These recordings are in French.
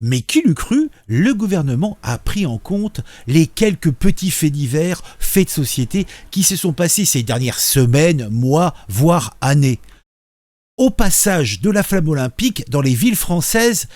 Mais qui l'eût cru, le gouvernement a pris en compte les quelques petits faits divers, faits de société qui se sont passés ces dernières semaines, mois, voire années. Au passage de la flamme olympique dans les villes françaises,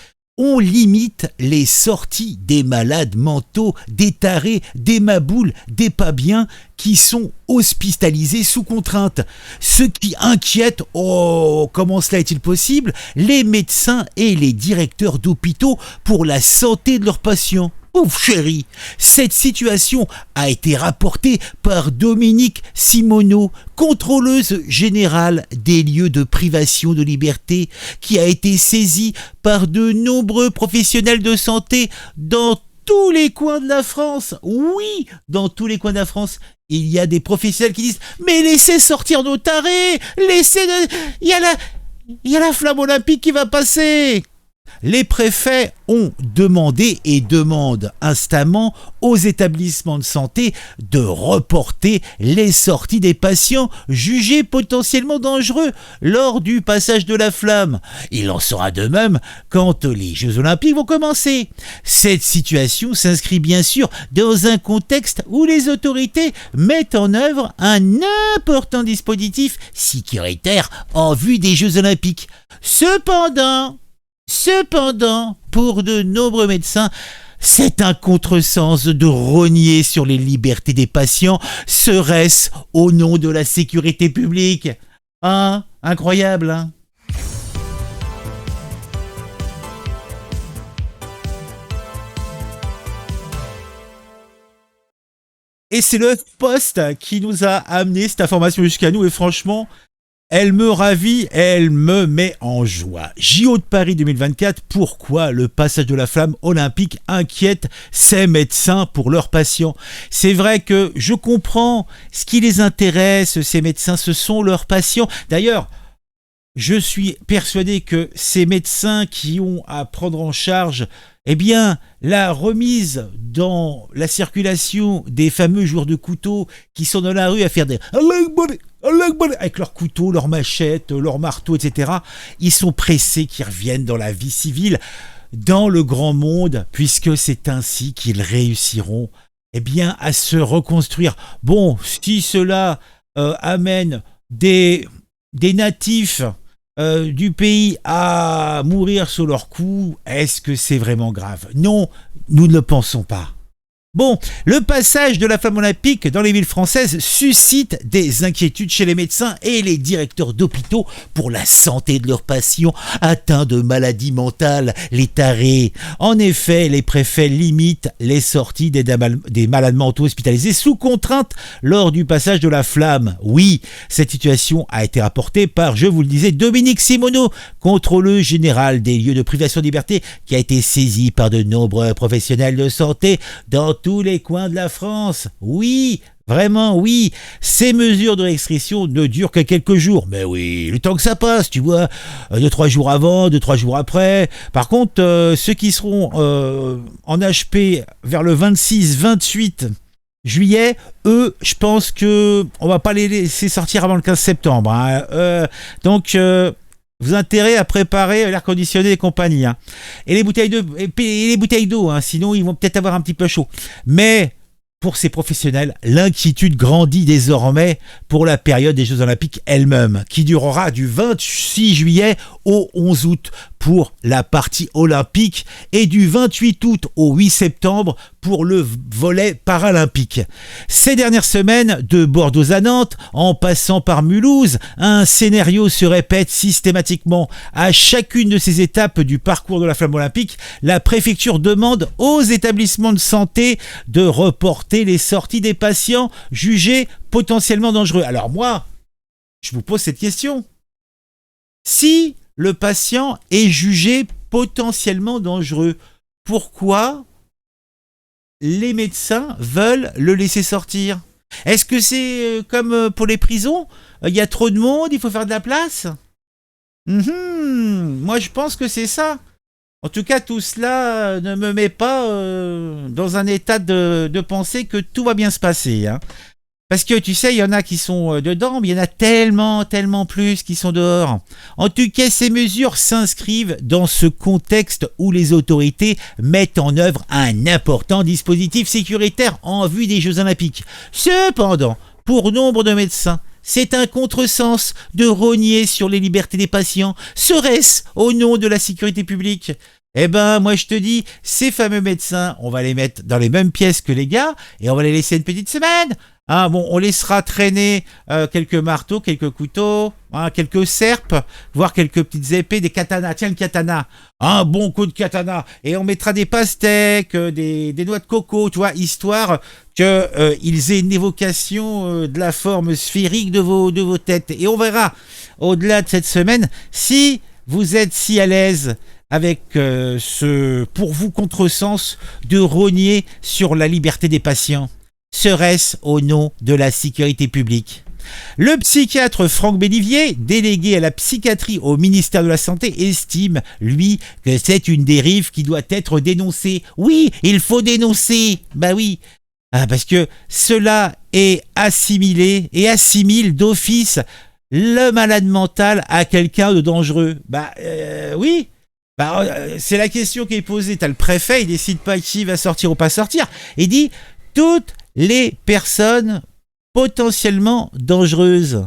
on limite les sorties des malades mentaux, des tarés, des maboules, des pas bien qui sont hospitalisés sous contrainte. Ce qui inquiète, comment cela est-il possible, les médecins et les directeurs d'hôpitaux pour la santé de leurs patients. Ouf chérie, cette situation a été rapportée par Dominique Simoneau, contrôleuse générale des lieux de privation de liberté, qui a été saisie par de nombreux professionnels de santé dans tous les coins de la France. Oui, dans tous les coins de la France, il y a des professionnels qui disent « Mais laissez sortir nos tarés, il y a la flamme olympique qui va passer !» Les préfets ont demandé et demandent instamment aux établissements de santé de reporter les sorties des patients jugés potentiellement dangereux lors du passage de la flamme. Il en sera de même quand les Jeux Olympiques vont commencer. Cette situation s'inscrit bien sûr dans un contexte où les autorités mettent en œuvre un important dispositif sécuritaire en vue des Jeux Olympiques. Cependant, pour de nombreux médecins, c'est un contresens de rogner sur les libertés des patients, serait-ce au nom de la sécurité publique. Hein? Incroyable, hein? Et c'est le Poste qui nous a amené cette information jusqu'à nous, et franchement, elle me ravit, elle me met en joie. JO de Paris 2024, pourquoi le passage de la flamme olympique inquiète ces médecins pour leurs patients? C'est vrai que je comprends ce qui les intéresse, ces médecins, ce sont leurs patients. D'ailleurs, je suis persuadé que ces médecins qui ont à prendre en charge, eh bien, la remise dans la circulation des fameux joueurs de couteau qui sont dans la rue à faire des avec leurs couteaux, leurs machettes, leurs marteaux, etc. Ils sont pressés qu'ils reviennent dans la vie civile, dans le grand monde, puisque c'est ainsi qu'ils réussiront, eh bien, à se reconstruire. Bon, si cela amène des natifs du pays à mourir sous leurs coups, est-ce que c'est vraiment grave? Non, nous ne le pensons pas. Bon, le passage de la flamme olympique dans les villes françaises suscite des inquiétudes chez les médecins et les directeurs d'hôpitaux pour la santé de leurs patients atteints de maladies mentales, les tarés. En effet, les préfets limitent les sorties des malades mentaux hospitalisés sous contrainte lors du passage de la flamme. Oui, cette situation a été rapportée par, je vous le disais, Dominique Simoneau, contrôleur général des lieux de privation de liberté, qui a été saisi par de nombreux professionnels de santé dans tous les coins de la France. Oui, vraiment oui, ces mesures de restriction ne durent que quelques jours. Mais oui, le temps que ça passe, tu vois, 2-3 jours avant, 2-3 jours après. Par contre, ceux qui seront en HP vers le 26-28 juillet, eux, je pense que on va pas les laisser sortir avant le 15 septembre. Hein. Donc... vous intérêt à préparer l'air conditionné et compagnie. Hein. Et les bouteilles d'eau, hein, sinon ils vont peut-être avoir un petit peu chaud. Mais pour ces professionnels, l'inquiétude grandit désormais pour la période des Jeux Olympiques elle-même, qui durera du 26 juillet au 11 août pour la partie olympique et du 28 août au 8 septembre pour le volet paralympique. Ces dernières semaines, de Bordeaux à Nantes, en passant par Mulhouse, un scénario se répète systématiquement. À chacune de ces étapes du parcours de la flamme olympique, la préfecture demande aux établissements de santé de reporter les sorties des patients jugés potentiellement dangereux. Alors moi, je vous pose cette question. Si le patient est jugé potentiellement dangereux, pourquoi les médecins veulent le laisser sortir? Est-ce que c'est comme pour les prisons? Il y a trop de monde, il faut faire de la place? Moi, je pense que c'est ça. En tout cas, tout cela ne me met pas dans un état de pensée que tout va bien se passer. Hein. Parce que tu sais, il y en a qui sont dedans, mais il y en a tellement, tellement plus qui sont dehors. En tout cas, ces mesures s'inscrivent dans ce contexte où les autorités mettent en œuvre un important dispositif sécuritaire en vue des Jeux Olympiques. Cependant, pour nombre de médecins, c'est un contresens de rogner sur les libertés des patients. Serait-ce au nom de la sécurité publique ? Eh ben, moi je te dis, ces fameux médecins, on va les mettre dans les mêmes pièces que les gars et on va les laisser une petite semaine. Ah bon, on laissera traîner quelques marteaux, quelques couteaux, quelques serpes, voire quelques petites épées, des katanas. Tiens, le katana, un bon coup de katana. Et on mettra des pastèques, des noix de coco, tu vois, histoire qu'ils aient une évocation de la forme sphérique de vos têtes. Et on verra, au-delà de cette semaine, si vous êtes si à l'aise avec ce, pour vous, contresens de rogner sur la liberté des patients. Serait-ce au nom de la sécurité publique ? Le psychiatre Franck Bélivier, délégué à la psychiatrie au ministère de la Santé, estime, lui, que c'est une dérive qui doit être dénoncée. Oui, il faut dénoncer. Bah oui. Parce que cela est assimilé et assimile d'office le malade mental à quelqu'un de dangereux. Oui. C'est la question qui est posée. T'as le préfet, il décide pas qui va sortir ou pas sortir. Il dit toutes les personnes potentiellement dangereuses.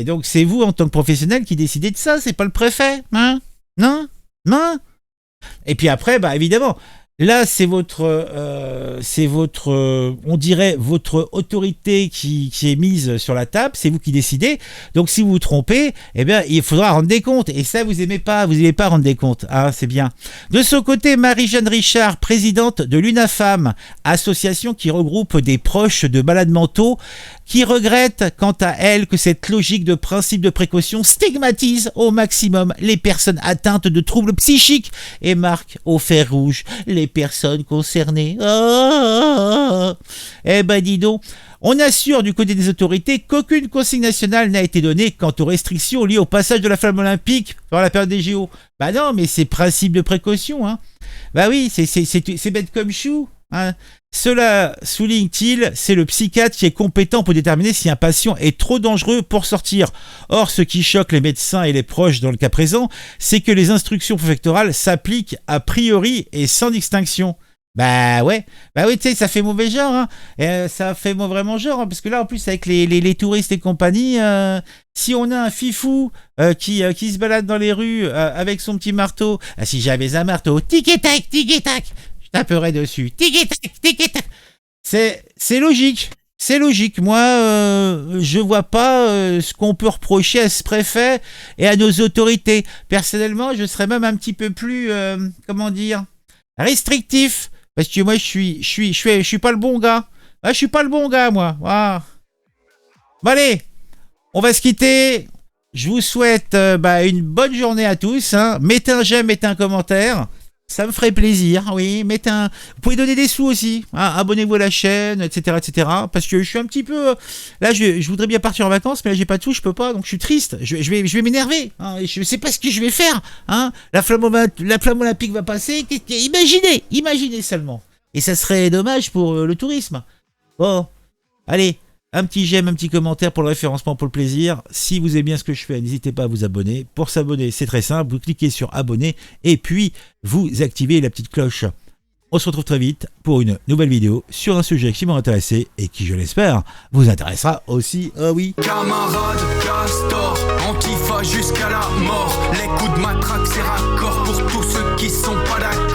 Donc c'est vous en tant que professionnel qui décidez de ça, c'est pas le préfet, hein ? Non ? Et puis après, évidemment, là c'est votre, on dirait votre autorité qui est mise sur la table, c'est vous qui décidez. Donc si vous vous trompez, eh bien il faudra rendre des comptes. Et ça vous aimez pas rendre des comptes. Ah, c'est bien. De son côté, Marie-Jeanne Richard, présidente de l'UNAFAM, association qui regroupe des proches de malades mentaux, qui regrette quant à elle que cette logique de principe de précaution stigmatise au maximum les personnes atteintes de troubles psychiques et marque au fer rouge les personnes concernées. Eh ben dis donc, on assure du côté des autorités qu'aucune consigne nationale n'a été donnée quant aux restrictions liées au passage de la flamme olympique pendant la période des JO. Non, mais c'est principe de précaution, hein. Oui, c'est bête comme chou, hein. Cela, souligne-t-il, c'est le psychiatre qui est compétent pour déterminer si un patient est trop dangereux pour sortir. Or, ce qui choque les médecins et les proches dans le cas présent, c'est que les instructions préfectorales s'appliquent a priori et sans distinction. Oui, tu sais, ça fait mauvais genre, hein. Ça fait vraiment genre, hein, parce que là, en plus, avec les touristes et compagnie, si on a un fifou qui se balade dans les rues avec son petit marteau, si j'avais un marteau, tic-et-tac, je taperais dessus. Tic-et-tac. C'est logique. C'est logique. Moi, je vois pas ce qu'on peut reprocher à ce préfet et à nos autorités. Personnellement, je serais même un petit peu plus, restrictif. Parce que moi, je suis pas le bon gars. Je suis pas le bon gars, moi. Ah. Bon, allez, on va se quitter. Je vous souhaite une bonne journée à tous, hein. Mettez un j'aime, mettez un commentaire. Ça me ferait plaisir, oui. Vous pouvez donner des sous aussi, hein. Abonnez-vous à la chaîne, etc., Parce que je suis un petit peu... Là, je voudrais bien partir en vacances, mais là, j'ai pas de sous, je peux pas, donc je suis triste. Je vais m'énerver, hein. Je sais pas ce que je vais faire, hein. La flamme olympique va passer. Imaginez seulement. Et ça serait dommage pour le tourisme. Bon, allez. Un petit j'aime, un petit commentaire pour le référencement, pour le plaisir. Si vous aimez bien ce que je fais, n'hésitez pas à vous abonner. Pour s'abonner, c'est très simple. Vous cliquez sur abonner et puis vous activez la petite cloche. On se retrouve très vite pour une nouvelle vidéo sur un sujet qui m'a intéressé et qui, je l'espère, vous intéressera aussi. Ah oui. Camarade, Castor, Antifa jusqu'à la mort. Les coups de matraque, c'est raccord pour tous ceux qui sont pas d'accord.